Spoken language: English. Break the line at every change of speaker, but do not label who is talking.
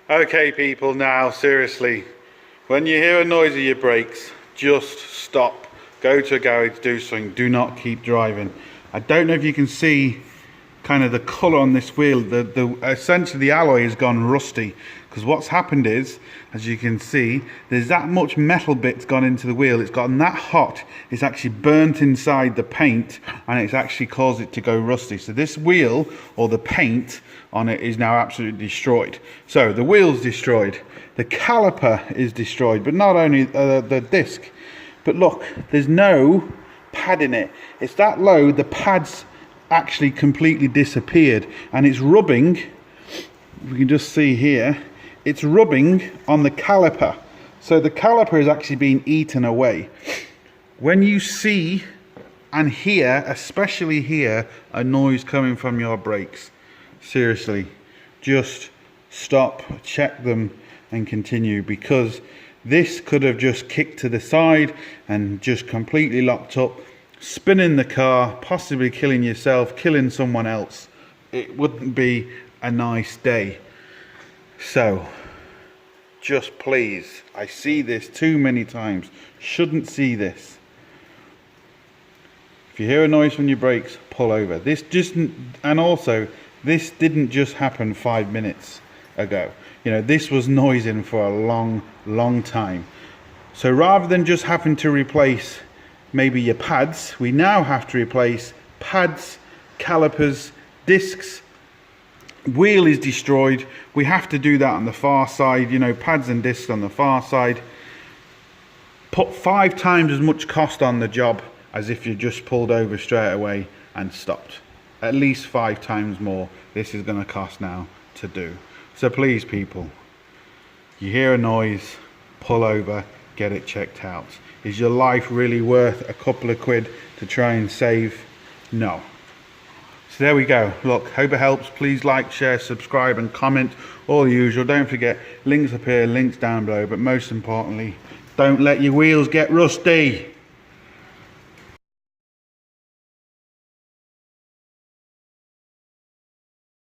Okay people, now seriously, when you hear a noise of your brakes, just stop, go to a garage, do something, do not keep driving. I don't know if you can see kind of the colour on this wheel, essentially the alloy has gone rusty, because what's happened is, as you can see, there's that much metal bits gone into the wheel, it's gotten that hot, it's actually burnt inside the paint, and it's actually caused it to go rusty. So this wheel, or the paint on it, is now absolutely destroyed. So the wheel's destroyed, the caliper is destroyed, but not only the disc, but look, there's no pad in it. It's that low, the pad's actually completely disappeared, and it's rubbing, we can just see here, it's rubbing on the caliper. So the caliper is actually being eaten away. When you see and hear, especially hear, a noise coming from your brakes, seriously, just stop, check them and continue, because this could have just kicked to the side and just completely locked up, spinning the car, possibly killing yourself, killing someone else. It wouldn't be a nice day. So just please, I see this too many times, shouldn't see this. If you hear a noise from your brakes, pull over. This just, and also this didn't just happen 5 minutes ago. You know, this was noising for a long time. So rather than just having to replace maybe your pads, we now have to replace pads, calipers, discs. Wheel is destroyed, we have to do that on the far side, you know, pads and discs on the far side. Put 5 times as much cost on the job as if you just pulled over straight away and stopped. At least 5 times more this is going to cost now to do. So please people, you hear a noise, pull over, get it checked out. Is your life really worth a couple of quid to try and save? No. So there we go. Look, hope it helps. Please like, share, subscribe and comment, all the usual. Don't forget, links up here, links down below, but most importantly, don't let your wheels get rusty.